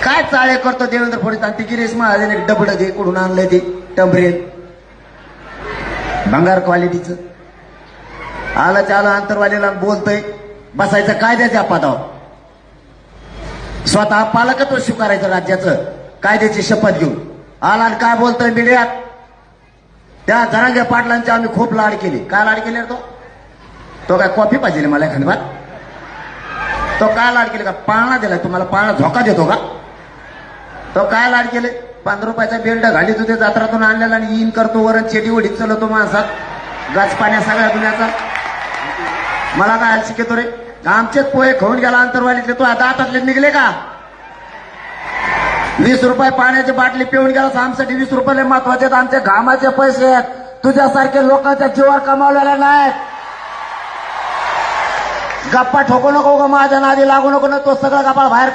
काय चाळे करतो देवेंद्र फडणवीस आणि ती गिरीश महाजन एक डबड घे कुठून आणलंय ते टंबरेल भंगार क्वालिटीचं आलं अंतरवालीला बोलतोय बसायचं कायद्याच्या पदावर स्वतः पालकत्व स्वीकारायचं राज्याचं कायद्याची शपथ घेऊन आला आणि काय बोलतोय मीडियात त्या जरांगे पाटलांचे आम्ही खूप लाड केली काय लाड केले तो काय कॉफी पाहिजे मला एखादी बात तो काय लाड केले का पाळणा दिलाय तुम्हाला पाळणा झोका देतो का तो काय लाड केले 15 रुपयाचा बेल्ट घालीत होते जत्रातून आणलेला आणि इन करतो वरण चेटी ओढीत चलवतो माणसात गाच पाण्या सगळ्या दुनियाचा मला काय शिकतो रे आमचेच पोहे खाऊन गेला अंतरवालीतले तो दातातले निघले का 20 रुपये पाण्याची बाटली पिऊन गेला आमसाठी 20 रुपये महत्वाचे आमचे घामाचे पैसे आहेत तुझ्यासारखे लोकांच्या जीवावर कमावलेले नाहीत गप्पा ठोकू नको ग माझ्या नादी लागू नको ना तो सगळं गप्पा बाहेर